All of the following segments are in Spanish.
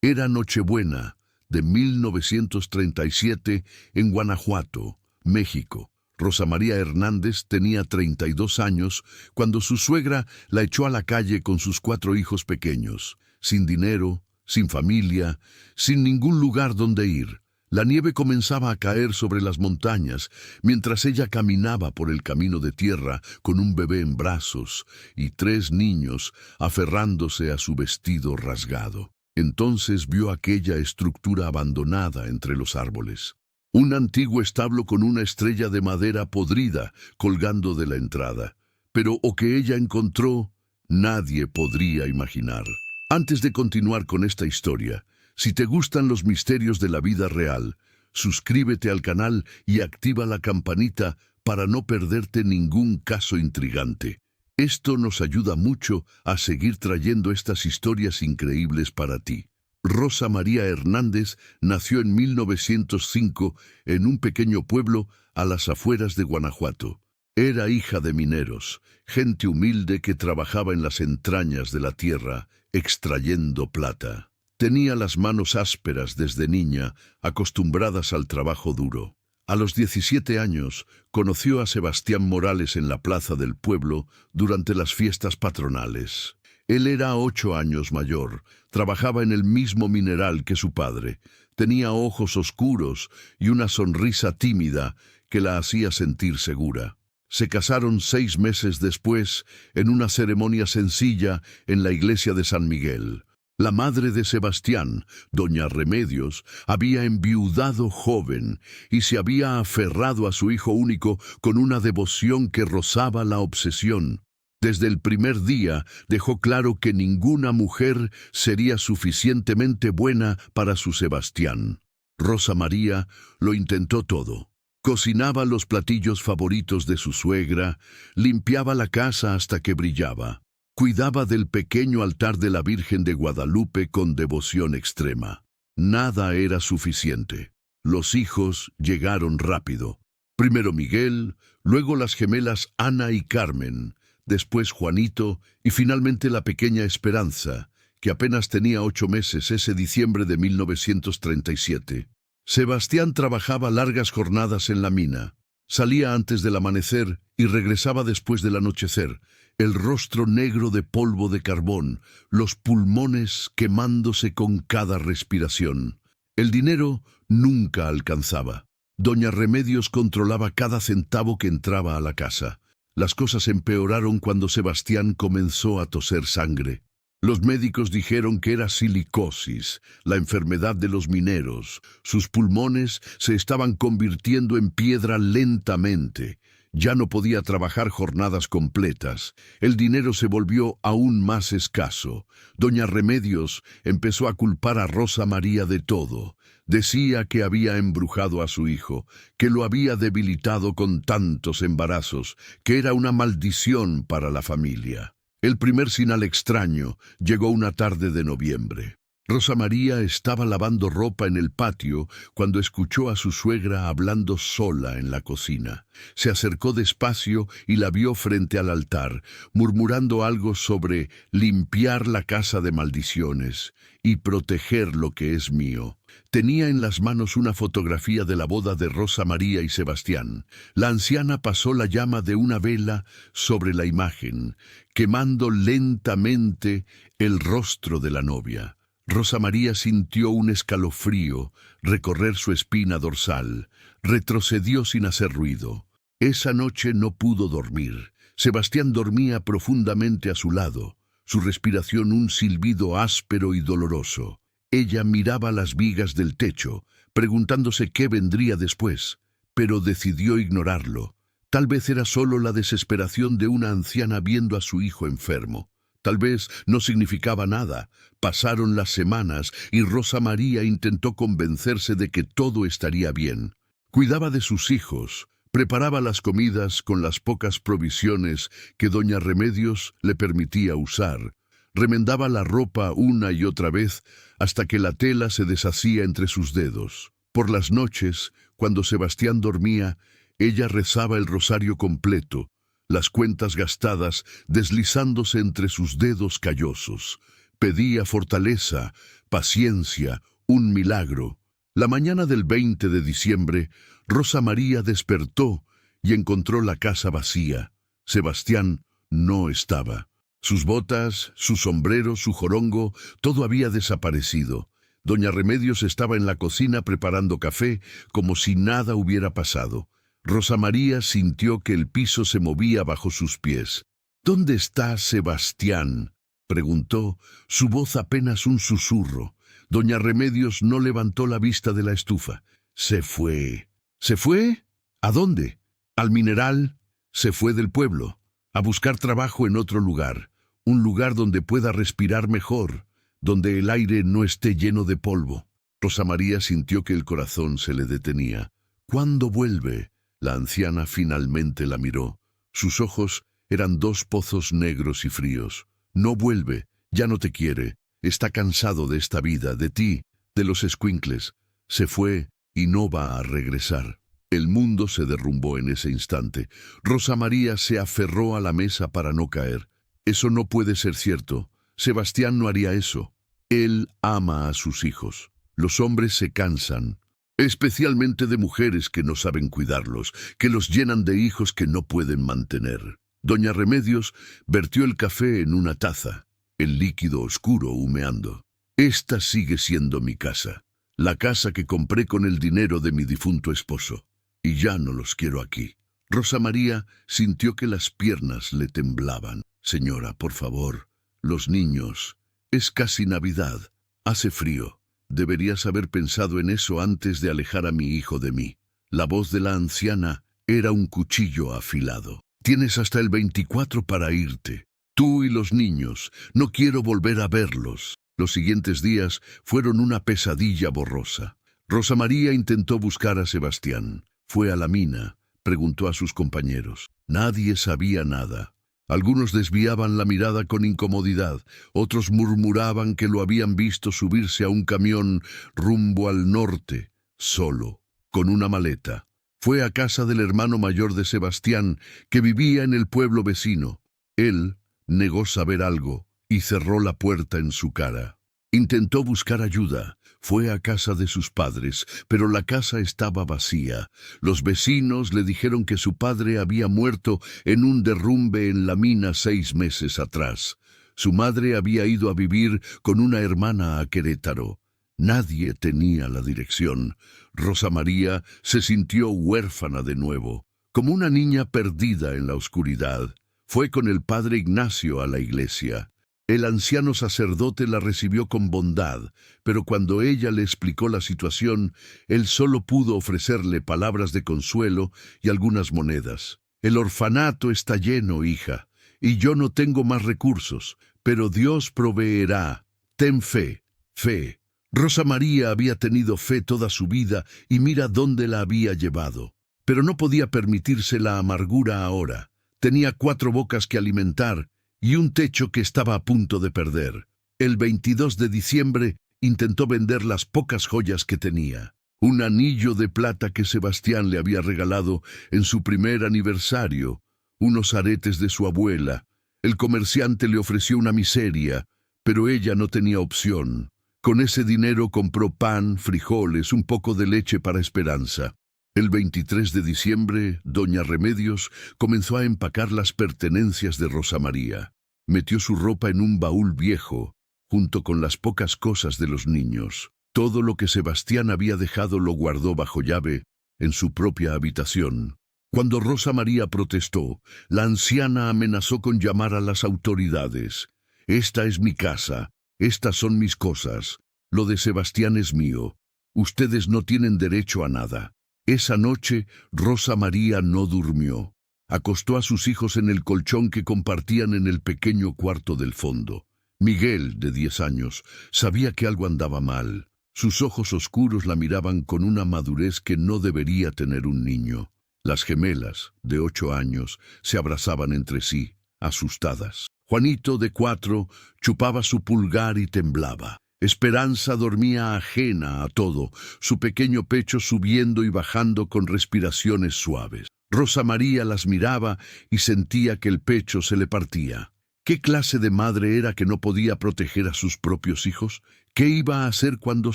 Era Nochebuena de 1937 en Guanajuato, México. Rosa María Hernández tenía 32 años cuando su suegra la echó a la calle con sus 4 hijos pequeños, sin dinero, sin familia, sin ningún lugar donde ir. La nieve comenzaba a caer sobre las montañas mientras ella caminaba por el camino de tierra con un bebé en brazos y 3 niños aferrándose a su vestido rasgado. Entonces vio aquella estructura abandonada entre los árboles. Un antiguo establo con una estrella de madera podrida colgando de la entrada. Pero lo que ella encontró, nadie podría imaginar. Antes de continuar con esta historia, si te gustan los misterios de la vida real, suscríbete al canal y activa la campanita para no perderte ningún caso intrigante. Esto nos ayuda mucho a seguir trayendo estas historias increíbles para ti. Rosa María Hernández nació en 1905 en un pequeño pueblo a las afueras de Guanajuato. Era hija de mineros, gente humilde que trabajaba en las entrañas de la tierra, extrayendo plata. Tenía las manos ásperas desde niña, acostumbradas al trabajo duro. A los 17 años, conoció a Sebastián Morales en la plaza del pueblo durante las fiestas patronales. Él era 8 años mayor, trabajaba en el mismo mineral que su padre, tenía ojos oscuros y una sonrisa tímida que la hacía sentir segura. Se casaron 6 meses después en una ceremonia sencilla en la iglesia de San Miguel. La madre de Sebastián, doña Remedios, había enviudado joven y se había aferrado a su hijo único con una devoción que rozaba la obsesión. Desde el primer día dejó claro que ninguna mujer sería suficientemente buena para su Sebastián. Rosa María lo intentó todo. Cocinaba los platillos favoritos de su suegra, limpiaba la casa hasta que brillaba. Cuidaba del pequeño altar de la Virgen de Guadalupe con devoción extrema. Nada era suficiente. Los hijos llegaron rápido. Primero Miguel, luego las gemelas Ana y Carmen, después Juanito y finalmente la pequeña Esperanza, que apenas tenía 8 meses ese diciembre de 1937. Sebastián trabajaba largas jornadas en la mina. Salía antes del amanecer y regresaba después del anochecer, el rostro negro de polvo de carbón, los pulmones quemándose con cada respiración. El dinero nunca alcanzaba. Doña Remedios controlaba cada centavo que entraba a la casa. Las cosas empeoraron cuando Sebastián comenzó a toser sangre. Los médicos dijeron que era silicosis, la enfermedad de los mineros. Sus pulmones se estaban convirtiendo en piedra lentamente. Ya no podía trabajar jornadas completas. El dinero se volvió aún más escaso. Doña Remedios empezó a culpar a Rosa María de todo. Decía que había embrujado a su hijo, que lo había debilitado con tantos embarazos, que era una maldición para la familia. El primer sinal extraño llegó una tarde de noviembre. Rosa María estaba lavando ropa en el patio cuando escuchó a su suegra hablando sola en la cocina. Se acercó despacio y la vio frente al altar, murmurando algo sobre limpiar la casa de maldiciones y proteger lo que es mío. Tenía en las manos una fotografía de la boda de Rosa María y Sebastián. La anciana pasó la llama de una vela sobre la imagen, quemando lentamente el rostro de la novia. Rosa María sintió un escalofrío recorrer su espina dorsal. Retrocedió sin hacer ruido. Esa noche no pudo dormir. Sebastián dormía profundamente a su lado, su respiración un silbido áspero y doloroso. Ella miraba las vigas del techo, preguntándose qué vendría después, pero decidió ignorarlo. Tal vez era solo la desesperación de una anciana viendo a su hijo enfermo. Tal vez no significaba nada. Pasaron las semanas y Rosa María intentó convencerse de que todo estaría bien. Cuidaba de sus hijos, preparaba las comidas con las pocas provisiones que doña Remedios le permitía usar. Remendaba la ropa una y otra vez hasta que la tela se deshacía entre sus dedos. Por las noches, cuando Sebastián dormía, ella rezaba el rosario completo, las cuentas gastadas deslizándose entre sus dedos callosos. Pedía fortaleza paciencia, un milagro. La mañana del 20 de diciembre, Rosa María despertó y encontró la casa vacía. Sebastián no estaba. Sus botas, su sombrero, su jorongo, todo había desaparecido. Doña Remedios estaba en la cocina preparando café como si nada hubiera pasado. Rosa María sintió que el piso se movía bajo sus pies. «¿Dónde está Sebastián?», preguntó, su voz apenas un susurro. Doña Remedios no levantó la vista de la estufa. «Se fue». «¿Se fue? ¿A dónde?» «Al mineral». «Se fue del pueblo, a buscar trabajo en otro lugar, un lugar donde pueda respirar mejor, donde el aire no esté lleno de polvo». Rosa María sintió que el corazón se le detenía. «¿Cuándo vuelve?». La anciana finalmente la miró. Sus ojos eran dos pozos negros y fríos. «No vuelve, ya no te quiere. Está cansado de esta vida, de ti, de los escuincles. Se fue y no va a regresar». El mundo se derrumbó en ese instante. Rosa María se aferró a la mesa para no caer. «Eso no puede ser cierto. Sebastián no haría eso. Él ama a sus hijos. Los hombres se cansan, especialmente de mujeres que no saben cuidarlos, que los llenan de hijos que no pueden mantener». Doña Remedios vertió el café en una taza, el líquido oscuro humeando. «Esta sigue siendo mi casa, la casa que compré con el dinero de mi difunto esposo, y ya no los quiero aquí». Rosa María sintió que las piernas le temblaban. «Señora, por favor, los niños. Es casi Navidad. Hace frío. Deberías haber pensado en eso antes de alejar a mi hijo de mí». La voz de la anciana era un cuchillo afilado. «Tienes hasta el 24 para irte. Tú y los niños. No quiero volver a verlos». Los siguientes días fueron una pesadilla borrosa. Rosa María intentó buscar a Sebastián. Fue a la mina, preguntó a sus compañeros. Nadie sabía nada. Algunos desviaban la mirada con incomodidad, otros murmuraban que lo habían visto subirse a un camión rumbo al norte, solo, con una maleta. Fue a casa del hermano mayor de Sebastián, que vivía en el pueblo vecino. Él negó saber algo y cerró la puerta en su cara. Intentó buscar ayuda. Fue a casa de sus padres, pero la casa estaba vacía. Los vecinos le dijeron que su padre había muerto en un derrumbe en la mina 6 meses atrás. Su madre había ido a vivir con una hermana a Querétaro. Nadie tenía la dirección. Rosa María se sintió huérfana de nuevo, como una niña perdida en la oscuridad. Fue con el padre Ignacio a la iglesia. El anciano sacerdote la recibió con bondad, pero cuando ella le explicó la situación, él solo pudo ofrecerle palabras de consuelo y algunas monedas. «El orfanato está lleno, hija, y yo no tengo más recursos, pero Dios proveerá. Ten fe, fe». Rosa María había tenido fe toda su vida y mira dónde la había llevado. Pero no podía permitirse la amargura ahora. Tenía 4 bocas que alimentar y un techo que estaba a punto de perder. El 22 de diciembre intentó vender las pocas joyas que tenía. Un anillo de plata que Sebastián le había regalado en su primer aniversario, unos aretes de su abuela. El comerciante le ofreció una miseria, pero ella no tenía opción. Con ese dinero compró pan, frijoles, un poco de leche para Esperanza. El 23 de diciembre, doña Remedios comenzó a empacar las pertenencias de Rosa María. Metió su ropa en un baúl viejo, junto con las pocas cosas de los niños. Todo lo que Sebastián había dejado lo guardó bajo llave en su propia habitación. Cuando Rosa María protestó, la anciana amenazó con llamar a las autoridades. «Esta es mi casa. Estas son mis cosas. Lo de Sebastián es mío. Ustedes no tienen derecho a nada». Esa noche, Rosa María no durmió. Acostó a sus hijos en el colchón que compartían en el pequeño cuarto del fondo. Miguel, de 10 años, sabía que algo andaba mal. Sus ojos oscuros la miraban con una madurez que no debería tener un niño. Las gemelas, de 8 años, se abrazaban entre sí, asustadas. Juanito, de 4, chupaba su pulgar y temblaba. Esperanza dormía ajena a todo, su pequeño pecho subiendo y bajando con respiraciones suaves. Rosa María las miraba y sentía que el pecho se le partía. ¿Qué clase de madre era que no podía proteger a sus propios hijos? ¿Qué iba a hacer cuando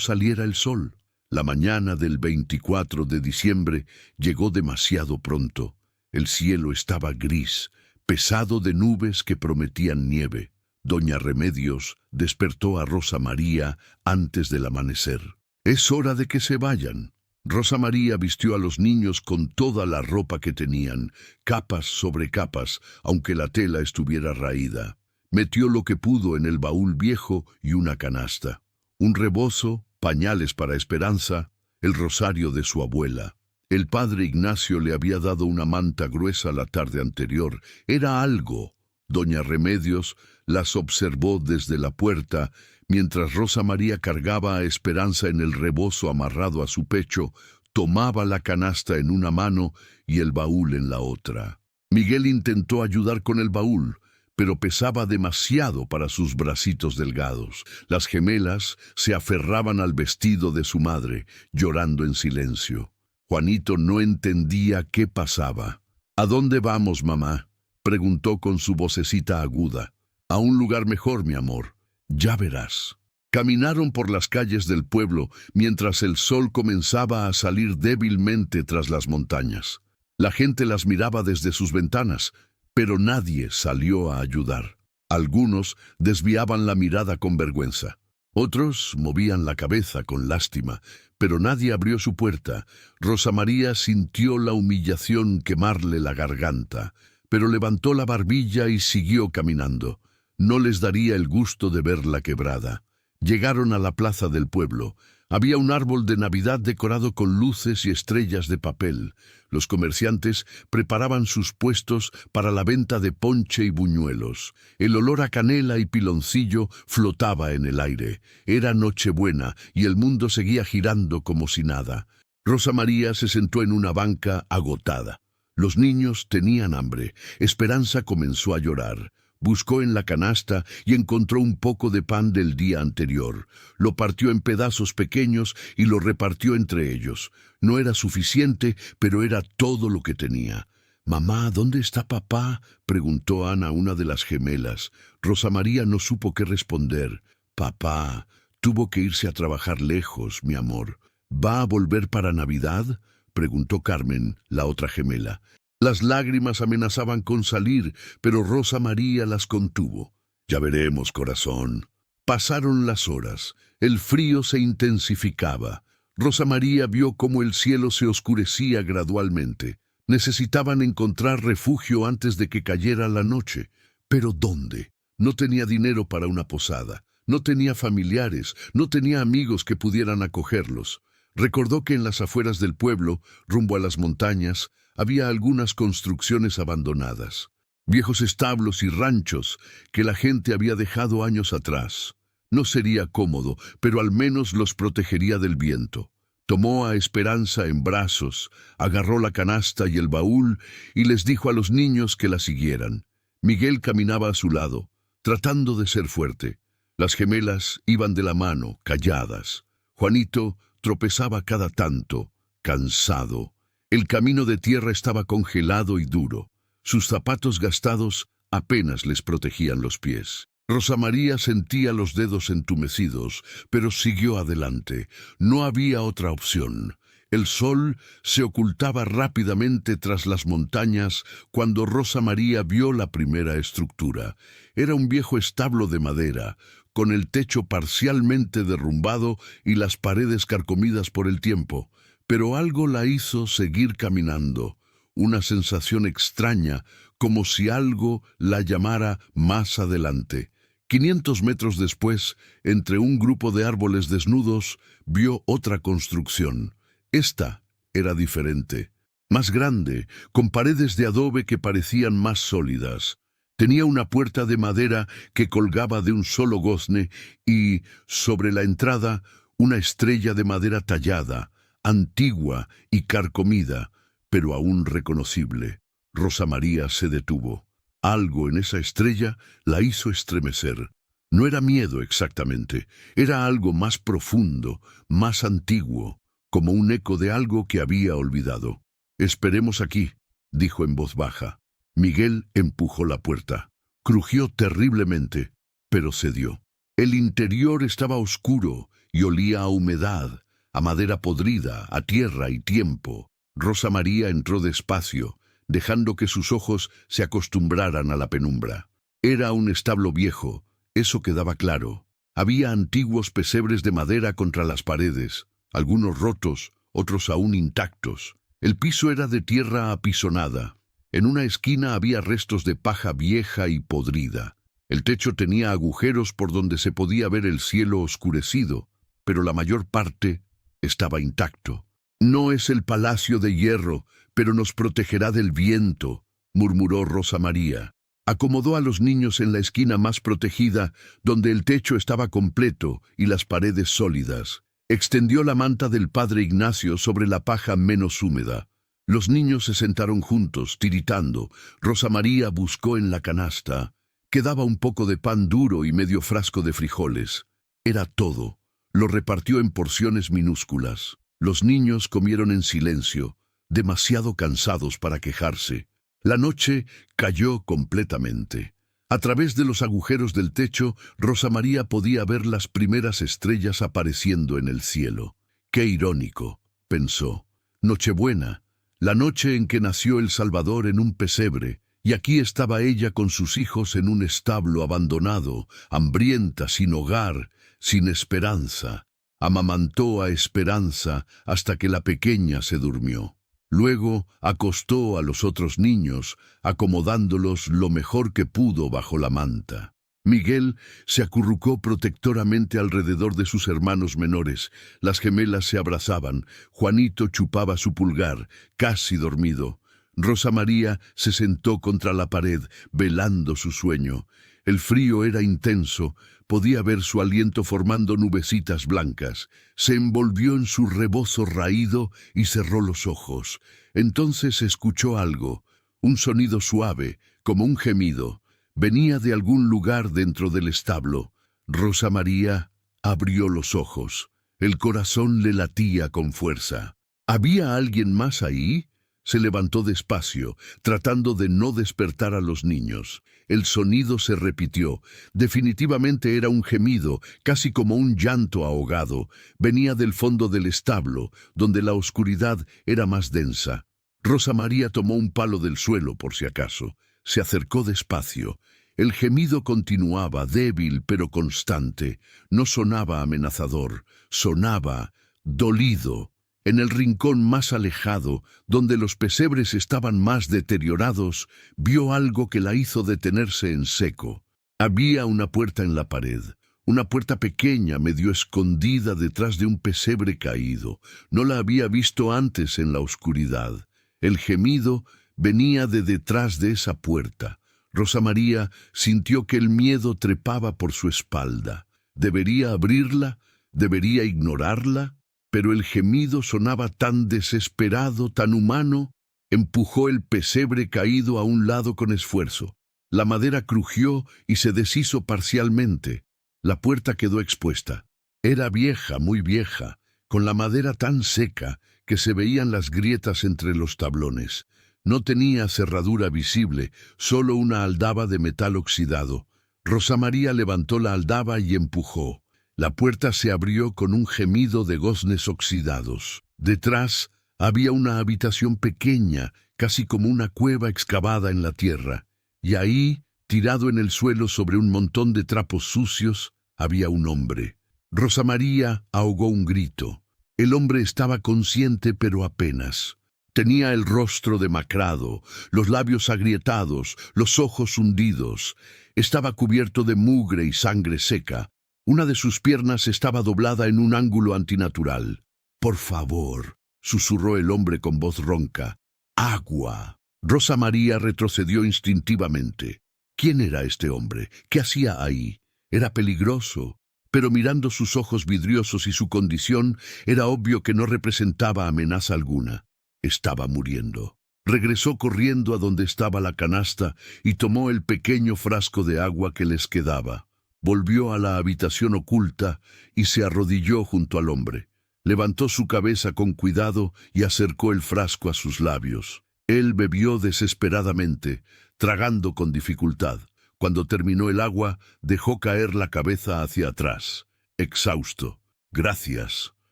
saliera el sol? La mañana del 24 de diciembre llegó demasiado pronto. El cielo estaba gris, pesado de nubes que prometían nieve. Doña Remedios despertó a Rosa María antes del amanecer. «Es hora de que se vayan». Rosa María vistió a los niños con toda la ropa que tenían, capas sobre capas, aunque la tela estuviera raída. Metió lo que pudo en el baúl viejo y una canasta. Un rebozo, pañales para Esperanza, el rosario de su abuela. El padre Ignacio le había dado una manta gruesa la tarde anterior. Era algo. Doña Remedios las observó desde la puerta, mientras Rosa María cargaba a Esperanza en el rebozo amarrado a su pecho, tomaba la canasta en una mano y el baúl en la otra. Miguel intentó ayudar con el baúl, pero pesaba demasiado para sus bracitos delgados. Las gemelas se aferraban al vestido de su madre, llorando en silencio. Juanito no entendía qué pasaba. «¿A dónde vamos, mamá?», preguntó con su vocecita aguda. «A un lugar mejor, mi amor. Ya verás». Caminaron por las calles del pueblo mientras el sol comenzaba a salir débilmente tras las montañas. La gente las miraba desde sus ventanas, pero nadie salió a ayudar. Algunos desviaban la mirada con vergüenza. Otros movían la cabeza con lástima, pero nadie abrió su puerta. Rosa María sintió la humillación quemarle la garganta, pero levantó la barbilla y siguió caminando. No les daría el gusto de verla quebrada. Llegaron a la plaza del pueblo. Había un árbol de Navidad decorado con luces y estrellas de papel. Los comerciantes preparaban sus puestos para la venta de ponche y buñuelos. El olor a canela y piloncillo flotaba en el aire. Era Nochebuena y el mundo seguía girando como si nada. Rosa María se sentó en una banca agotada. Los niños tenían hambre. Esperanza comenzó a llorar. Buscó en la canasta y encontró un poco de pan del día anterior. Lo partió en pedazos pequeños y lo repartió entre ellos. No era suficiente, pero era todo lo que tenía. «Mamá, ¿dónde está papá?», preguntó Ana, una de las gemelas. Rosa María no supo qué responder. «Papá tuvo que irse a trabajar lejos, mi amor». «¿Va a volver para Navidad?», preguntó Carmen, la otra gemela. Las lágrimas amenazaban con salir, pero Rosa María las contuvo. «Ya veremos, corazón». Pasaron las horas. El frío se intensificaba. Rosa María vio cómo el cielo se oscurecía gradualmente. Necesitaban encontrar refugio antes de que cayera la noche. ¿Pero dónde? No tenía dinero para una posada. No tenía familiares. No tenía amigos que pudieran acogerlos. Recordó que en las afueras del pueblo, rumbo a las montañas, había algunas construcciones abandonadas, viejos establos y ranchos que la gente había dejado años atrás. No sería cómodo, pero al menos los protegería del viento. Tomó a Esperanza en brazos, agarró la canasta y el baúl y les dijo a los niños que la siguieran. Miguel caminaba a su lado, tratando de ser fuerte. Las gemelas iban de la mano, calladas. Juanito tropezaba cada tanto, cansado. El camino de tierra estaba congelado y duro. Sus zapatos gastados apenas les protegían los pies. Rosa María sentía los dedos entumecidos, pero siguió adelante. No había otra opción. El sol se ocultaba rápidamente tras las montañas cuando Rosa María vio la primera estructura. Era un viejo establo de madera, con el techo parcialmente derrumbado y las paredes carcomidas por el tiempo. Pero algo la hizo seguir caminando, una sensación extraña, como si algo la llamara más adelante. 500 metros después, entre un grupo de árboles desnudos, vio otra construcción. Esta era diferente, más grande, con paredes de adobe que parecían más sólidas. Tenía una puerta de madera que colgaba de un solo gozne y, sobre la entrada, una estrella de madera tallada, antigua y carcomida, pero aún reconocible. Rosa María se detuvo. Algo en esa estrella la hizo estremecer. No era miedo exactamente, era algo más profundo, más antiguo, como un eco de algo que había olvidado. «Esperemos aquí», dijo en voz baja. Miguel empujó la puerta. Crujió terriblemente, pero cedió. El interior estaba oscuro y olía a humedad, a madera podrida, a tierra y tiempo. Rosa María entró despacio, dejando que sus ojos se acostumbraran a la penumbra. Era un establo viejo, eso quedaba claro. Había antiguos pesebres de madera contra las paredes, algunos rotos, otros aún intactos. El piso era de tierra apisonada. En una esquina había restos de paja vieja y podrida. El techo tenía agujeros por donde se podía ver el cielo oscurecido, pero la mayor parte estaba intacto. «No es el palacio de hierro, pero nos protegerá del viento», murmuró Rosa María. Acomodó a los niños en la esquina más protegida, donde el techo estaba completo y las paredes sólidas. Extendió la manta del padre Ignacio sobre la paja menos húmeda. Los niños se sentaron juntos, tiritando. Rosa María buscó en la canasta. Quedaba un poco de pan duro y medio frasco de frijoles. Era todo. Lo repartió en porciones minúsculas. Los niños comieron en silencio, demasiado cansados para quejarse. La noche cayó completamente. A través de los agujeros del techo, Rosa María podía ver las primeras estrellas apareciendo en el cielo. «Qué irónico», pensó. «Nochebuena, la noche en que nació el Salvador en un pesebre, y aquí estaba ella con sus hijos en un establo abandonado, hambrienta, sin hogar, sin esperanza. Amamantó a Esperanza hasta que la pequeña se durmió. Luego acostó a los otros niños, acomodándolos lo mejor que pudo bajo la manta. Miguel se acurrucó protectoramente alrededor de sus hermanos menores. Las gemelas se abrazaban. Juanito chupaba su pulgar, casi dormido. Rosa María se sentó contra la pared, velando su sueño. El frío era intenso, podía ver su aliento formando nubecitas blancas. Se envolvió en su rebozo raído y cerró los ojos. Entonces escuchó algo, un sonido suave, como un gemido. Venía de algún lugar dentro del establo. Rosa María abrió los ojos. El corazón le latía con fuerza. ¿Había alguien más ahí? Se levantó despacio, tratando de no despertar a los niños. El sonido se repitió. Definitivamente era un gemido, casi como un llanto ahogado. Venía del fondo del establo, donde la oscuridad era más densa. Rosa María tomó un palo del suelo, por si acaso. Se acercó despacio. El gemido continuaba, débil pero constante. No sonaba amenazador, sonaba dolido. En el rincón más alejado, donde los pesebres estaban más deteriorados, vio algo que la hizo detenerse en seco. Había una puerta en la pared, una puerta pequeña, medio escondida detrás de un pesebre caído. No la había visto antes en la oscuridad. El gemido venía de detrás de esa puerta. Rosa María sintió que el miedo trepaba por su espalda. ¿Debería abrirla? ¿Debería ignorarla? Pero el gemido sonaba tan desesperado, tan humano. Empujó el pesebre caído a un lado con esfuerzo. La madera crujió y se deshizo parcialmente. La puerta quedó expuesta. Era vieja, muy vieja, con la madera tan seca que se veían las grietas entre los tablones. No tenía cerradura visible, solo una aldaba de metal oxidado. Rosa María levantó la aldaba y empujó. La puerta se abrió con un gemido de goznes oxidados. Detrás había una habitación pequeña, casi como una cueva excavada en la tierra. Y ahí, tirado en el suelo sobre un montón de trapos sucios, había un hombre. Rosa María ahogó un grito. El hombre estaba consciente, pero apenas. Tenía el rostro demacrado, los labios agrietados, los ojos hundidos. Estaba cubierto de mugre y sangre seca. Una de sus piernas estaba doblada en un ángulo antinatural. «Por favor», susurró el hombre con voz ronca. «Agua». Rosa María retrocedió instintivamente. ¿Quién era este hombre? ¿Qué hacía ahí? Era peligroso, pero mirando sus ojos vidriosos y su condición, era obvio que no representaba amenaza alguna. Estaba muriendo. Regresó corriendo a donde estaba la canasta y tomó el pequeño frasco de agua que les quedaba. Volvió a la habitación oculta y se arrodilló junto al hombre. Levantó su cabeza con cuidado y acercó el frasco a sus labios. Él bebió desesperadamente, tragando con dificultad. Cuando terminó el agua, dejó caer la cabeza hacia atrás, exhausto. «Gracias»,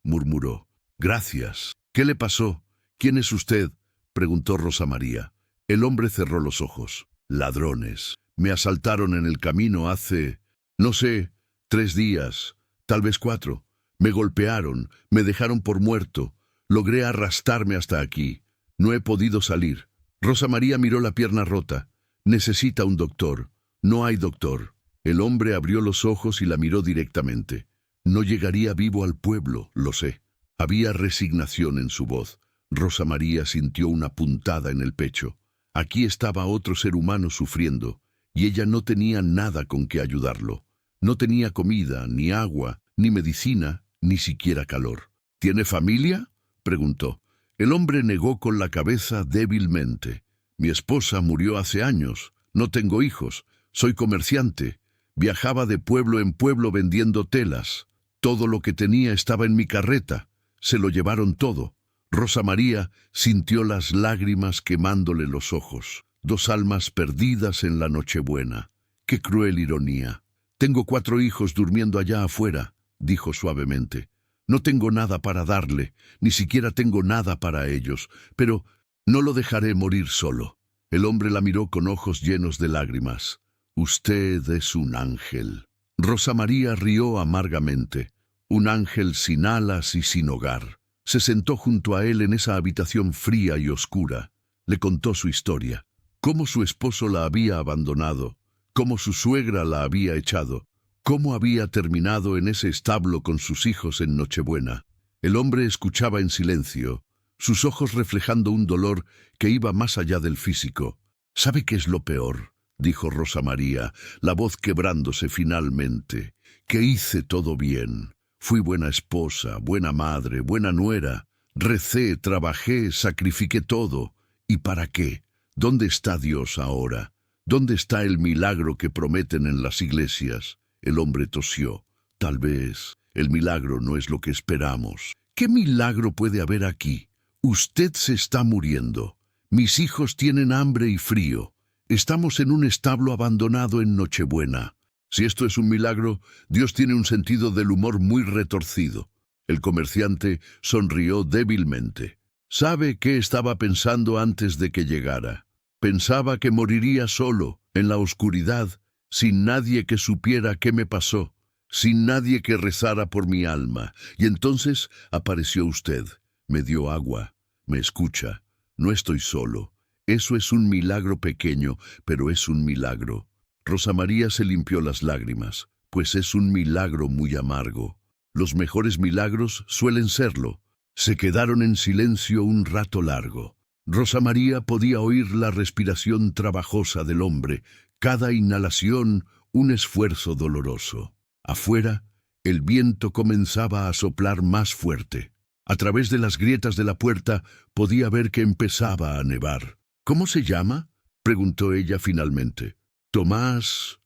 murmuró. «Gracias». «¿Qué le pasó? ¿Quién es usted?», preguntó Rosa María. El hombre cerró los ojos. «Ladrones. Me asaltaron en el camino hace, no sé, 3 días, tal vez 4. Me golpearon, me dejaron por muerto. Logré arrastrarme hasta aquí. No he podido salir». Rosa María miró la pierna rota. «Necesita un doctor». «No hay doctor». El hombre abrió los ojos y la miró directamente. «No llegaría vivo al pueblo, lo sé». Había resignación en su voz. Rosa María sintió una puntada en el pecho. Aquí estaba otro ser humano sufriendo, y ella no tenía nada con que ayudarlo. No tenía comida, ni agua, ni medicina, ni siquiera calor. «¿Tiene familia?», preguntó. El hombre negó con la cabeza débilmente. «Mi esposa murió hace años. No tengo hijos. Soy comerciante. Viajaba de pueblo en pueblo vendiendo telas. Todo lo que tenía estaba en mi carreta. Se lo llevaron todo». Rosa María sintió las lágrimas quemándole los ojos. 2 almas perdidas en la Nochebuena. ¡Qué cruel ironía! «Tengo 4 hijos durmiendo allá afuera», dijo suavemente. «No tengo nada para darle, ni siquiera tengo nada para ellos, pero no lo dejaré morir solo». El hombre la miró con ojos llenos de lágrimas. «Usted es un ángel». Rosa María rió amargamente. Un ángel sin alas y sin hogar. Se sentó junto a él en esa habitación fría y oscura. Le contó su historia. Cómo su esposo la había abandonado, cómo su suegra la había echado, cómo había terminado en ese establo con sus hijos en Nochebuena. El hombre escuchaba en silencio, sus ojos reflejando un dolor que iba más allá del físico. «¿Sabe qué es lo peor?», dijo Rosa María, la voz quebrándose finalmente. «Que hice todo bien. Fui buena esposa, buena madre, buena nuera. Recé, trabajé, sacrifiqué todo. ¿Y para qué? ¿Dónde está Dios ahora? ¿Dónde está el milagro que prometen en las iglesias?». El hombre tosió. «Tal vez el milagro no es lo que esperamos». «¿Qué milagro puede haber aquí? Usted se está muriendo. Mis hijos tienen hambre y frío. Estamos en un establo abandonado en Nochebuena. Si esto es un milagro, Dios tiene un sentido del humor muy retorcido». El comerciante sonrió débilmente. «¿Sabe qué estaba pensando antes de que llegara? Pensaba que moriría solo, en la oscuridad, sin nadie que supiera qué me pasó, sin nadie que rezara por mi alma. Y entonces apareció usted, me dio agua, me escucha. No estoy solo. Eso es un milagro pequeño, pero es un milagro». Rosa María se limpió las lágrimas, pues es un milagro muy amargo. Los mejores milagros suelen serlo. Se quedaron en silencio un rato largo. Rosa María podía oír la respiración trabajosa del hombre, cada inhalación un esfuerzo doloroso. Afuera, el viento comenzaba a soplar más fuerte. A través de las grietas de la puerta podía ver que empezaba a nevar. «¿Cómo se llama?», preguntó ella finalmente. Tomás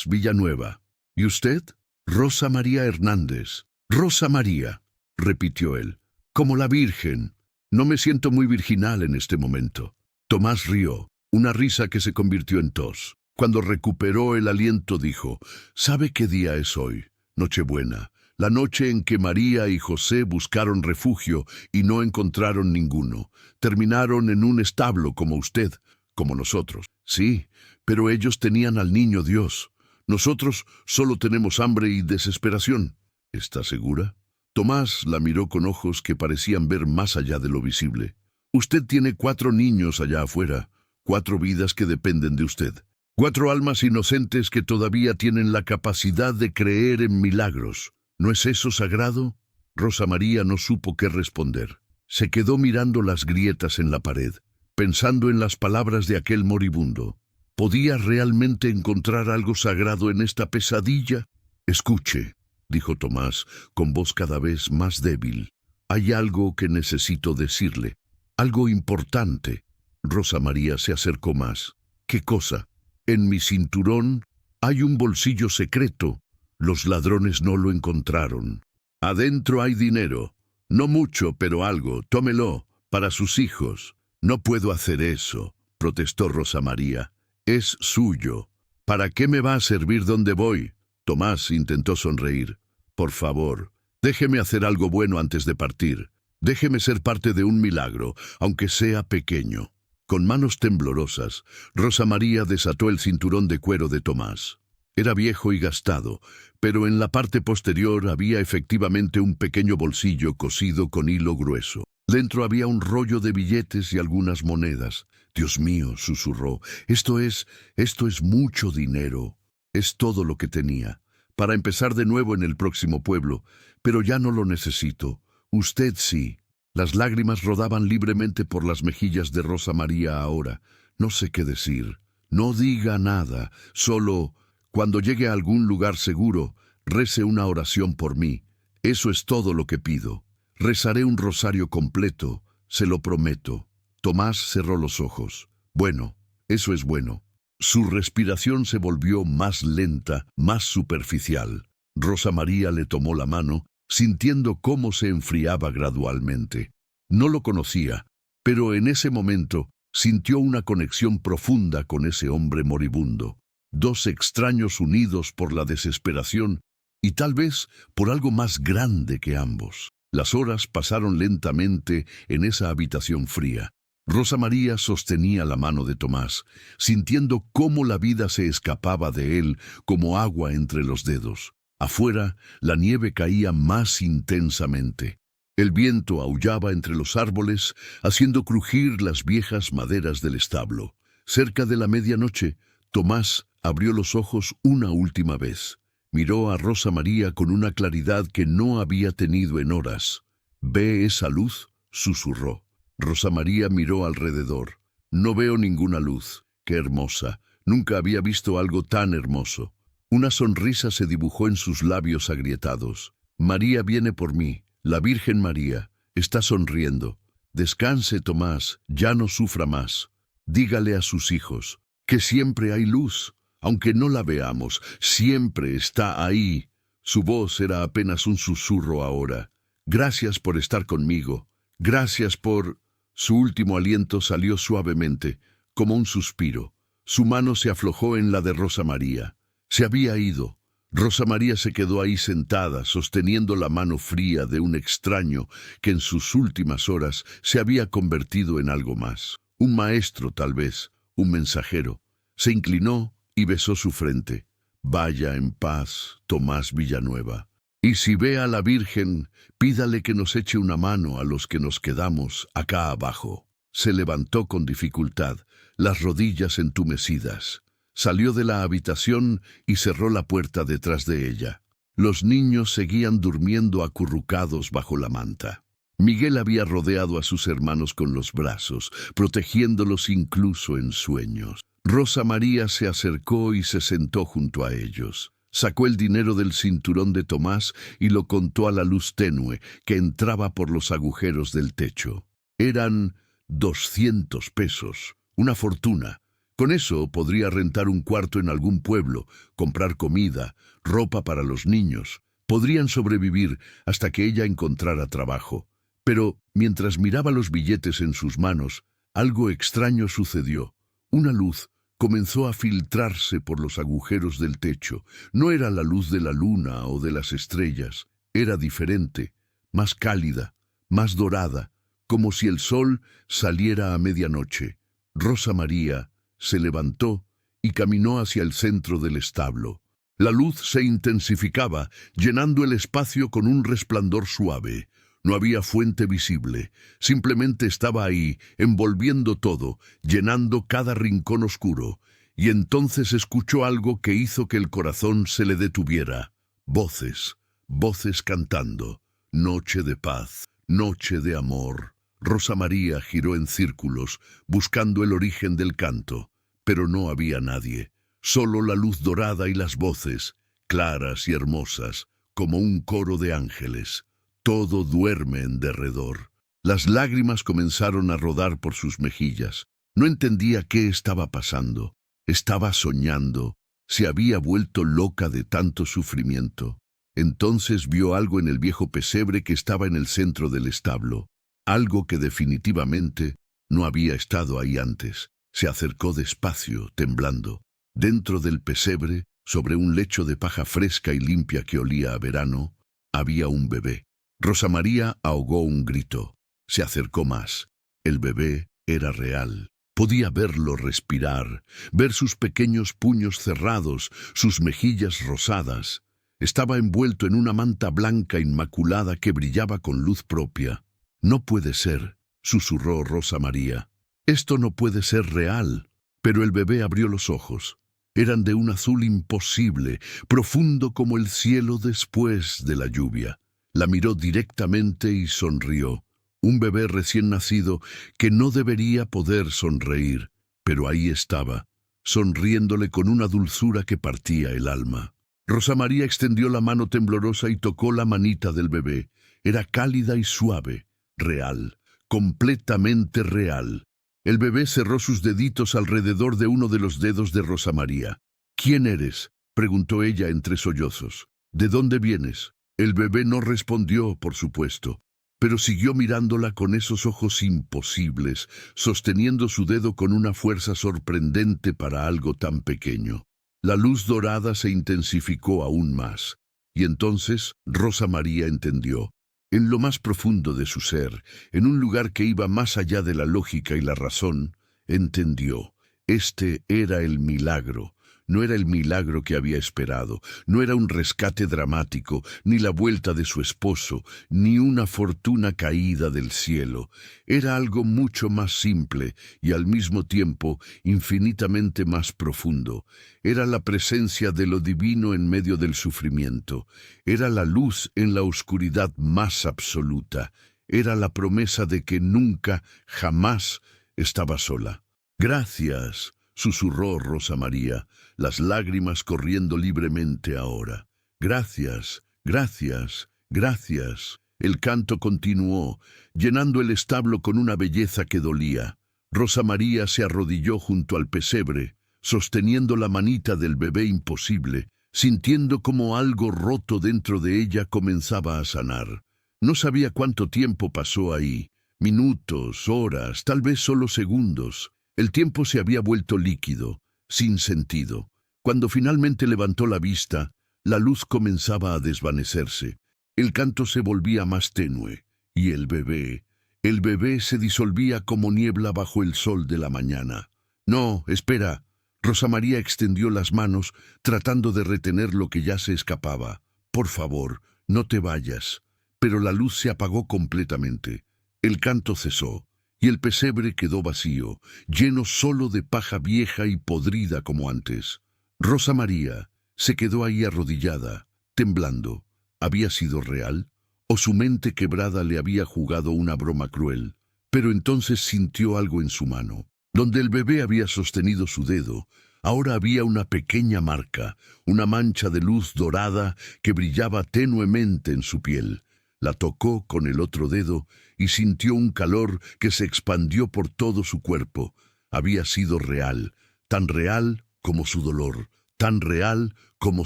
Villanueva». «¿Y usted?». «Rosa María Hernández». «Rosa María», repitió él, «como la Virgen. No me siento muy virginal en este momento». Tomás rió, una risa que se convirtió en tos. Cuando recuperó el aliento dijo: «¿Sabe qué día es hoy? Nochebuena, la noche en que María y José buscaron refugio y no encontraron ninguno. Terminaron en un establo como usted, como nosotros». «Sí, pero ellos tenían al niño Dios. Nosotros solo tenemos hambre y desesperación». «¿Está segura?». Tomás la miró con ojos que parecían ver más allá de lo visible. «Usted tiene 4 niños allá afuera, 4 vidas que dependen de usted. 4 almas inocentes que todavía tienen la capacidad de creer en milagros. ¿No es eso sagrado?». Rosa María no supo qué responder. Se quedó mirando las grietas en la pared, pensando en las palabras de aquel moribundo. ¿Podía realmente encontrar algo sagrado en esta pesadilla? «Escuche», dijo Tomás, con voz cada vez más débil. «Hay algo que necesito decirle. Algo importante». Rosa María se acercó más. «¿Qué cosa?». «En mi cinturón hay un bolsillo secreto. Los ladrones no lo encontraron. Adentro hay dinero. No mucho, pero algo. Tómelo, para sus hijos». «No puedo hacer eso», protestó Rosa María. «Es suyo». ¿Para qué me va a servir donde voy? Tomás intentó sonreír. Por favor, déjeme hacer algo bueno antes de partir. Déjeme ser parte de un milagro, aunque sea pequeño. Con manos temblorosas, Rosa María desató el cinturón de cuero de Tomás. Era viejo y gastado, pero en la parte posterior había efectivamente un pequeño bolsillo cosido con hilo grueso. Dentro había un rollo de billetes y algunas monedas. «Dios mío», susurró, esto es mucho dinero. Es todo lo que tenía, para empezar de nuevo en el próximo pueblo, pero ya no lo necesito. Usted sí». Las lágrimas rodaban libremente por las mejillas de Rosa María ahora. No sé qué decir. No diga nada, solo, cuando llegue a algún lugar seguro, rece una oración por mí. Eso es todo lo que pido. Rezaré un rosario completo, se lo prometo. Tomás cerró los ojos. Bueno, eso es bueno. Su respiración se volvió más lenta, más superficial. Rosa María le tomó la mano, sintiendo cómo se enfriaba gradualmente. No lo conocía, pero en ese momento sintió una conexión profunda con ese hombre moribundo. Dos extraños unidos por la desesperación y tal vez por algo más grande que ambos. Las horas pasaron lentamente en esa habitación fría. Rosa María sostenía la mano de Tomás, sintiendo cómo la vida se escapaba de él como agua entre los dedos. Afuera, la nieve caía más intensamente. El viento aullaba entre los árboles, haciendo crujir las viejas maderas del establo. Cerca de la medianoche, Tomás abrió los ojos una última vez. Miró a Rosa María con una claridad que no había tenido en horas. «¿Ve esa luz?», susurró. Rosa María miró alrededor. «No veo ninguna luz. Qué hermosa. Nunca había visto algo tan hermoso». Una sonrisa se dibujó en sus labios agrietados. «María viene por mí. La Virgen María está sonriendo. Descanse, Tomás, ya no sufra más. Dígale a sus hijos que siempre hay luz, aunque no la veamos, siempre está ahí». Su voz era apenas un susurro ahora. «Gracias por estar conmigo. Gracias por...» Su último aliento salió suavemente, como un suspiro. Su mano se aflojó en la de Rosa María. Se había ido. Rosa María se quedó ahí sentada, sosteniendo la mano fría de un extraño que en sus últimas horas se había convertido en algo más. Un maestro, tal vez, un mensajero. Se inclinó y besó su frente. «Vaya en paz, Tomás Villanueva. Y si ve a la Virgen, pídale que nos eche una mano a los que nos quedamos acá abajo». Se levantó con dificultad, las rodillas entumecidas. Salió de la habitación y cerró la puerta detrás de ella. Los niños seguían durmiendo acurrucados bajo la manta. Miguel había rodeado a sus hermanos con los brazos, protegiéndolos incluso en sueños. Rosa María se acercó y se sentó junto a ellos. Sacó el dinero del cinturón de Tomás y lo contó a la luz tenue que entraba por los agujeros del techo. Eran 200 pesos, una fortuna. Con eso podría rentar un cuarto en algún pueblo, comprar comida, ropa para los niños. Podrían sobrevivir hasta que ella encontrara trabajo. Pero mientras miraba los billetes en sus manos, algo extraño sucedió. Una luz comenzó a filtrarse por los agujeros del techo. No era la luz de la luna o de las estrellas. Era diferente, más cálida, más dorada, como si el sol saliera a medianoche. Rosa María se levantó y caminó hacia el centro del establo. La luz se intensificaba, llenando el espacio con un resplandor suave. No había fuente visible, simplemente estaba ahí, envolviendo todo, llenando cada rincón oscuro. Y entonces escuchó algo que hizo que el corazón se le detuviera. Voces, voces cantando. Noche de paz, noche de amor. Rosa María giró en círculos, buscando el origen del canto, pero no había nadie. Solo la luz dorada y las voces, claras y hermosas, como un coro de ángeles. Todo duerme en derredor. Las lágrimas comenzaron a rodar por sus mejillas. No entendía qué estaba pasando. Estaba soñando. Se había vuelto loca de tanto sufrimiento. Entonces vio algo en el viejo pesebre que estaba en el centro del establo. Algo que definitivamente no había estado ahí antes. Se acercó despacio, temblando. Dentro del pesebre, sobre un lecho de paja fresca y limpia que olía a verano, había un bebé. Rosa María ahogó un grito. Se acercó más. El bebé era real. Podía verlo respirar, ver sus pequeños puños cerrados, sus mejillas rosadas. Estaba envuelto en una manta blanca inmaculada que brillaba con luz propia. «No puede ser», susurró Rosa María. «Esto no puede ser real». Pero el bebé abrió los ojos. Eran de un azul imposible, profundo como el cielo después de la lluvia. La miró directamente y sonrió. Un bebé recién nacido que no debería poder sonreír, pero ahí estaba, sonriéndole con una dulzura que partía el alma. Rosa María extendió la mano temblorosa y tocó la manita del bebé. Era cálida y suave, real, completamente real. El bebé cerró sus deditos alrededor de uno de los dedos de Rosa María. «¿Quién eres?», preguntó ella entre sollozos. «¿De dónde vienes?». El bebé no respondió, por supuesto, pero siguió mirándola con esos ojos imposibles, sosteniendo su dedo con una fuerza sorprendente para algo tan pequeño. La luz dorada se intensificó aún más, y entonces Rosa María entendió. En lo más profundo de su ser, en un lugar que iba más allá de la lógica y la razón, entendió. Este era el milagro. No era el milagro que había esperado, no era un rescate dramático, ni la vuelta de su esposo, ni una fortuna caída del cielo. Era algo mucho más simple y al mismo tiempo infinitamente más profundo. Era la presencia de lo divino en medio del sufrimiento. Era la luz en la oscuridad más absoluta. Era la promesa de que nunca, jamás estaba sola. «Gracias», susurró Rosa María, las lágrimas corriendo libremente ahora. «Gracias, gracias, gracias». El canto continuó, llenando el establo con una belleza que dolía. Rosa María se arrodilló junto al pesebre, sosteniendo la manita del bebé imposible, sintiendo como algo roto dentro de ella comenzaba a sanar. No sabía cuánto tiempo pasó ahí, minutos, horas, tal vez solo segundos. El tiempo se había vuelto líquido, sin sentido. Cuando finalmente levantó la vista, la luz comenzaba a desvanecerse. El canto se volvía más tenue, y el bebé se disolvía como niebla bajo el sol de la mañana. «No, espera». Rosa María extendió las manos, tratando de retener lo que ya se escapaba. «Por favor, no te vayas». Pero la luz se apagó completamente. El canto cesó. Y el pesebre quedó vacío, lleno solo de paja vieja y podrida como antes. Rosa María se quedó ahí arrodillada, temblando. ¿Había sido real? ¿O su mente quebrada le había jugado una broma cruel? Pero entonces sintió algo en su mano. Donde el bebé había sostenido su dedo, ahora había una pequeña marca, una mancha de luz dorada que brillaba tenuemente en su piel. La tocó con el otro dedo y sintió un calor que se expandió por todo su cuerpo. Había sido real, tan real como su dolor, tan real como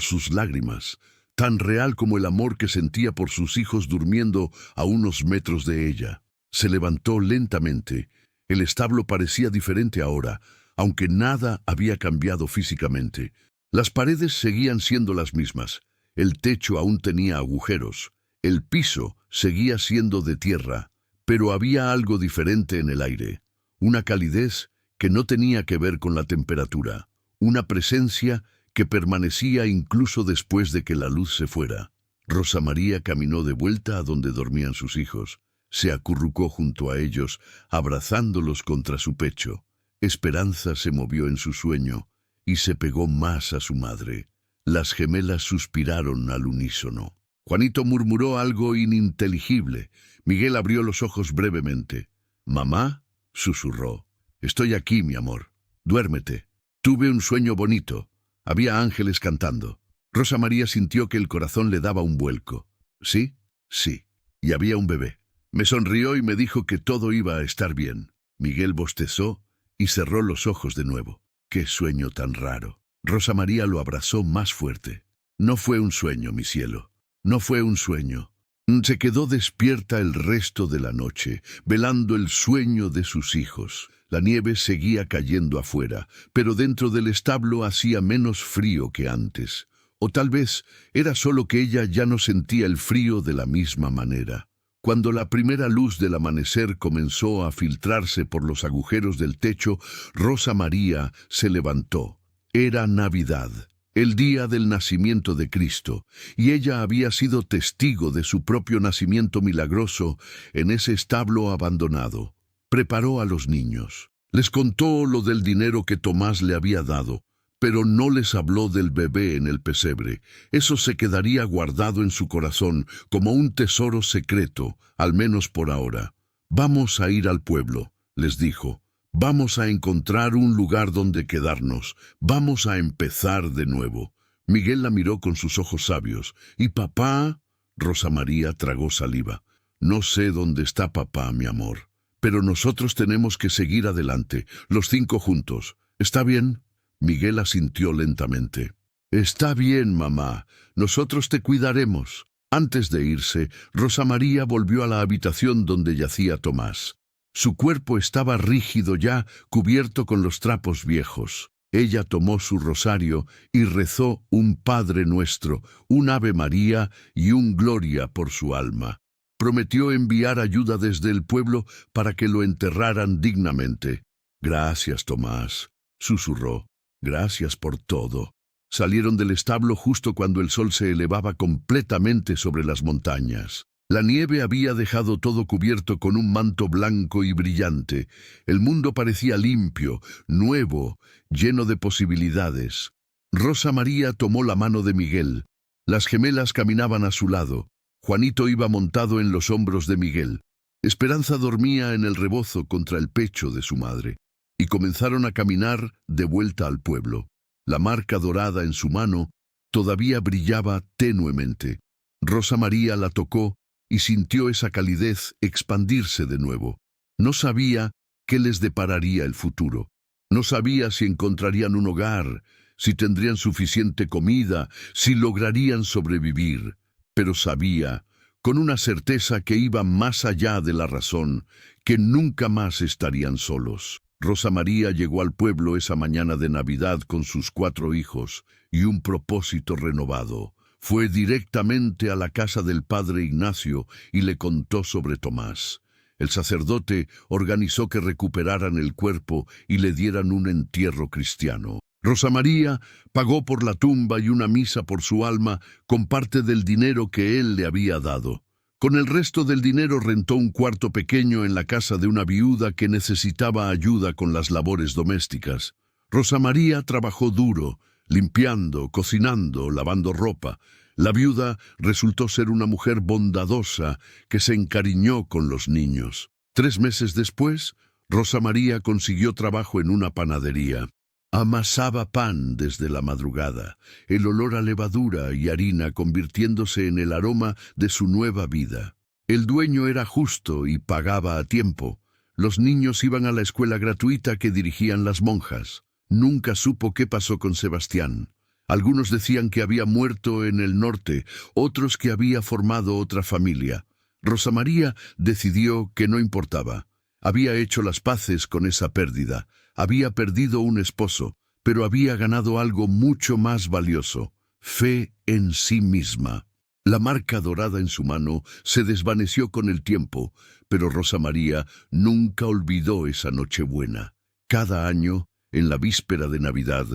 sus lágrimas, tan real como el amor que sentía por sus hijos durmiendo a unos metros de ella. Se levantó lentamente. El establo parecía diferente ahora, aunque nada había cambiado físicamente. Las paredes seguían siendo las mismas. El techo aún tenía agujeros. El piso seguía siendo de tierra, pero había algo diferente en el aire, una calidez que no tenía que ver con la temperatura, una presencia que permanecía incluso después de que la luz se fuera. Rosa María caminó de vuelta a donde dormían sus hijos, se acurrucó junto a ellos, abrazándolos contra su pecho. Esperanza se movió en su sueño y se pegó más a su madre. Las gemelas suspiraron al unísono. Juanito murmuró algo ininteligible. Miguel abrió los ojos brevemente. «¿Mamá?», susurró. «Estoy aquí, mi amor. Duérmete. Tuve un sueño bonito. Había ángeles cantando». Rosa María sintió que el corazón le daba un vuelco. «¿Sí? Sí. Y había un bebé». Me sonrió y me dijo que todo iba a estar bien. Miguel bostezó y cerró los ojos de nuevo. «Qué sueño tan raro». Rosa María lo abrazó más fuerte. «No fue un sueño, mi cielo. No fue un sueño. Se quedó despierta el resto de la noche, velando el sueño de sus hijos. La nieve seguía cayendo afuera, pero dentro del establo hacía menos frío que antes. O tal vez era solo que ella ya no sentía el frío de la misma manera. Cuando la primera luz del amanecer comenzó a filtrarse por los agujeros del techo, Rosa María se levantó. Era Navidad, el día del nacimiento de Cristo, y ella había sido testigo de su propio nacimiento milagroso en ese establo abandonado. Preparó a los niños. Les contó lo del dinero que Tomás le había dado, pero no les habló del bebé en el pesebre. Eso se quedaría guardado en su corazón como un tesoro secreto, al menos por ahora. «Vamos a ir al pueblo», les dijo. «Vamos a encontrar un lugar donde quedarnos. Vamos a empezar de nuevo». Miguel la miró con sus ojos sabios. «¿Y papá?» Rosa María tragó saliva. «No sé dónde está papá, mi amor. Pero nosotros tenemos que seguir adelante, los 5 juntos. ¿Está bien?» Miguel asintió lentamente. «Está bien, mamá. Nosotros te cuidaremos». Antes de irse, Rosa María volvió a la habitación donde yacía Tomás. Su cuerpo estaba rígido ya, cubierto con los trapos viejos. Ella tomó su rosario y rezó un Padre Nuestro, un Ave María y un Gloria por su alma. Prometió enviar ayuda desde el pueblo para que lo enterraran dignamente. «Gracias, Tomás», susurró. «Gracias por todo». Salieron del establo justo cuando el sol se elevaba completamente sobre las montañas. La nieve había dejado todo cubierto con un manto blanco y brillante. El mundo parecía limpio, nuevo, lleno de posibilidades. Rosa María tomó la mano de Miguel. Las gemelas caminaban a su lado. Juanito iba montado en los hombros de Miguel. Esperanza dormía en el rebozo contra el pecho de su madre. Y comenzaron a caminar de vuelta al pueblo. La marca dorada en su mano todavía brillaba tenuemente. Rosa María la tocó y sintió esa calidez expandirse de nuevo. No sabía qué les depararía el futuro. No sabía si encontrarían un hogar, si tendrían suficiente comida, si lograrían sobrevivir. Pero sabía, con una certeza que iba más allá de la razón, que nunca más estarían solos. Rosa María llegó al pueblo esa mañana de Navidad con sus 4 hijos y un propósito renovado. Fue directamente a la casa del padre Ignacio y le contó sobre Tomás. El sacerdote organizó que recuperaran el cuerpo y le dieran un entierro cristiano. Rosa María pagó por la tumba y una misa por su alma con parte del dinero que él le había dado. Con el resto del dinero rentó un cuarto pequeño en la casa de una viuda que necesitaba ayuda con las labores domésticas. Rosa María trabajó duro, limpiando, cocinando, lavando ropa. La viuda resultó ser una mujer bondadosa que se encariñó con los niños. 3 meses después, Rosa María consiguió trabajo en una panadería. Amasaba pan desde la madrugada, el olor a levadura y harina convirtiéndose en el aroma de su nueva vida. El dueño era justo y pagaba a tiempo. Los niños iban a la escuela gratuita que dirigían las monjas. Nunca supo qué pasó con Sebastián. Algunos decían que había muerto en el norte, otros que había formado otra familia. Rosa María decidió que no importaba. Había hecho las paces con esa pérdida. Había perdido un esposo, pero había ganado algo mucho más valioso: fe en sí misma. La marca dorada en su mano se desvaneció con el tiempo, pero Rosa María nunca olvidó esa Nochebuena. Cada año, en la víspera de Navidad,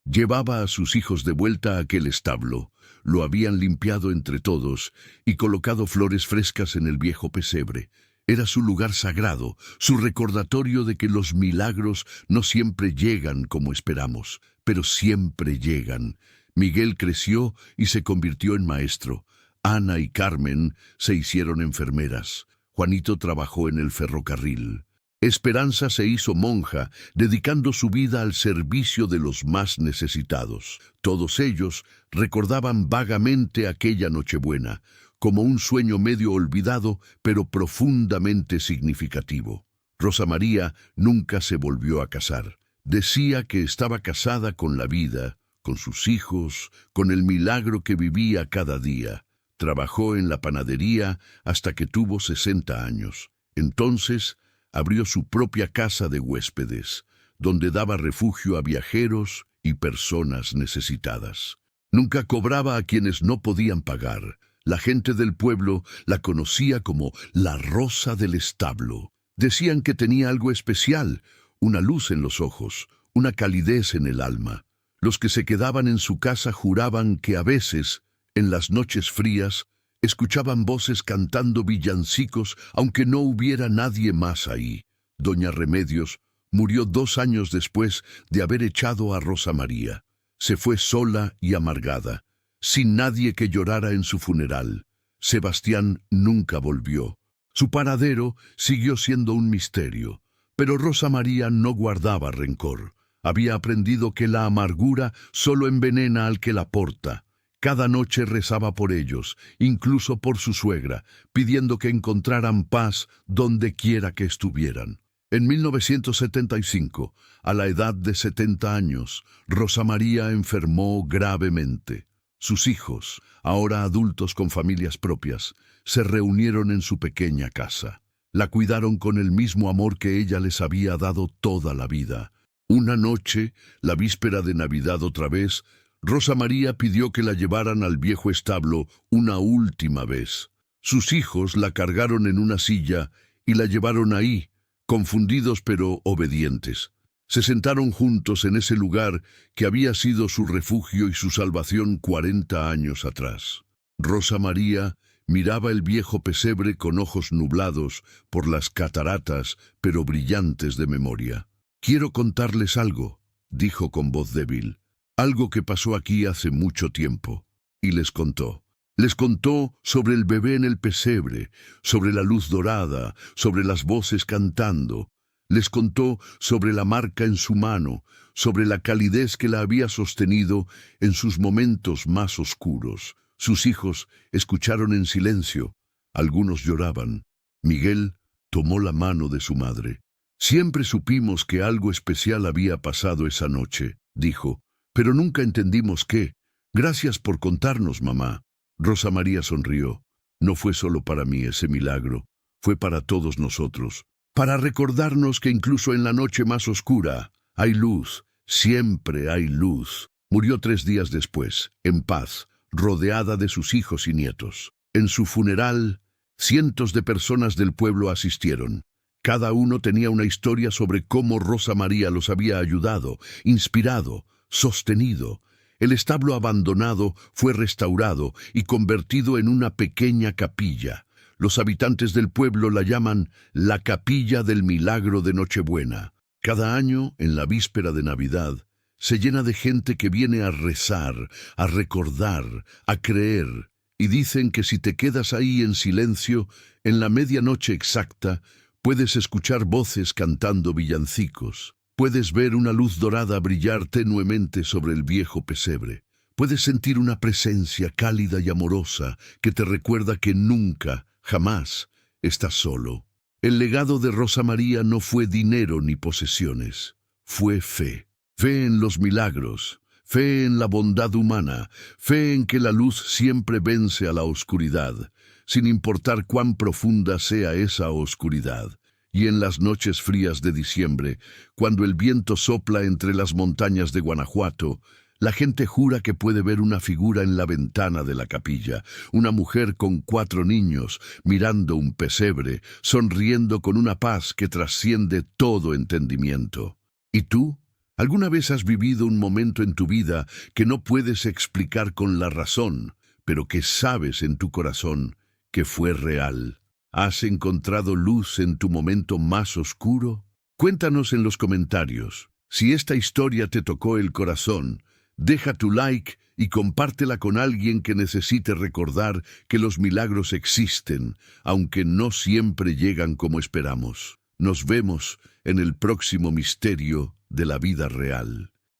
llevaba a sus hijos de vuelta a aquel establo. Lo habían limpiado entre todos y colocado flores frescas en el viejo pesebre. Era su lugar sagrado, su recordatorio de que los milagros no siempre llegan como esperamos, pero siempre llegan. Miguel creció y se convirtió en maestro. Ana y Carmen se hicieron enfermeras. Juanito trabajó en el ferrocarril. Esperanza se hizo monja, dedicando su vida al servicio de los más necesitados. Todos ellos recordaban vagamente aquella Nochebuena, como un sueño medio olvidado, pero profundamente significativo. Rosa María nunca se volvió a casar. Decía que estaba casada con la vida, con sus hijos, con el milagro que vivía cada día. Trabajó en la panadería hasta que tuvo 60 años. Entonces abrió su propia casa de huéspedes, donde daba refugio a viajeros y personas necesitadas. Nunca cobraba a quienes no podían pagar. La gente del pueblo la conocía como la Rosa del Establo. Decían que tenía algo especial, una luz en los ojos, una calidez en el alma. Los que se quedaban en su casa juraban que a veces, en las noches frías, escuchaban voces cantando villancicos, aunque no hubiera nadie más ahí. Doña Remedios murió 2 años después de haber echado a Rosa María. Se fue sola y amargada, sin nadie que llorara en su funeral. Sebastián nunca volvió. Su paradero siguió siendo un misterio, pero Rosa María no guardaba rencor. Había aprendido que la amargura solo envenena al que la porta. Cada noche rezaba por ellos, incluso por su suegra, pidiendo que encontraran paz donde quiera que estuvieran. En 1975, a la edad de 70 años, Rosa María enfermó gravemente. Sus hijos, ahora adultos con familias propias, se reunieron en su pequeña casa. La cuidaron con el mismo amor que ella les había dado toda la vida. Una noche, la víspera de Navidad otra vez, Rosa María pidió que la llevaran al viejo establo una última vez. Sus hijos la cargaron en una silla y la llevaron ahí, confundidos pero obedientes. Se sentaron juntos en ese lugar que había sido su refugio y su salvación 40 años atrás. Rosa María miraba el viejo pesebre con ojos nublados por las cataratas, pero brillantes de memoria. «Quiero contarles algo», dijo con voz débil, «algo que pasó aquí hace mucho tiempo». Y les contó. Les contó sobre el bebé en el pesebre, sobre la luz dorada, sobre las voces cantando. Les contó sobre la marca en su mano, sobre la calidez que la había sostenido en sus momentos más oscuros. Sus hijos escucharon en silencio. Algunos lloraban. Miguel tomó la mano de su madre. «Siempre supimos que algo especial había pasado esa noche», dijo, «pero nunca entendimos qué. Gracias por contarnos, mamá». Rosa María sonrió. «No fue solo para mí ese milagro, fue para todos nosotros, para recordarnos que incluso en la noche más oscura hay luz, siempre hay luz». Murió 3 días después, en paz, rodeada de sus hijos y nietos. En su funeral, cientos de personas del pueblo asistieron. Cada uno tenía una historia sobre cómo Rosa María los había ayudado, inspirado, sostenido. El establo abandonado fue restaurado y convertido en una pequeña capilla. Los habitantes del pueblo la llaman la Capilla del Milagro de Nochebuena. Cada año, en la víspera de Navidad, se llena de gente que viene a rezar, a recordar, a creer. Y dicen que si te quedas ahí en silencio, en la medianoche exacta, puedes escuchar voces cantando villancicos. Puedes ver una luz dorada brillar tenuemente sobre el viejo pesebre. Puedes sentir una presencia cálida y amorosa que te recuerda que nunca, jamás, estás solo. El legado de Rosa María no fue dinero ni posesiones. Fue fe. Fe en los milagros. Fe en la bondad humana. Fe en que la luz siempre vence a la oscuridad, sin importar cuán profunda sea esa oscuridad. Y en las noches frías de diciembre, cuando el viento sopla entre las montañas de Guanajuato, la gente jura que puede ver una figura en la ventana de la capilla, una mujer con 4 niños, mirando un pesebre, sonriendo con una paz que trasciende todo entendimiento. ¿Y tú? ¿Alguna vez has vivido un momento en tu vida que no puedes explicar con la razón, pero que sabes en tu corazón que fue real? ¿Has encontrado luz en tu momento más oscuro? Cuéntanos en los comentarios. Si esta historia te tocó el corazón, deja tu like y compártela con alguien que necesite recordar que los milagros existen, aunque no siempre llegan como esperamos. Nos vemos en el próximo misterio de la vida real.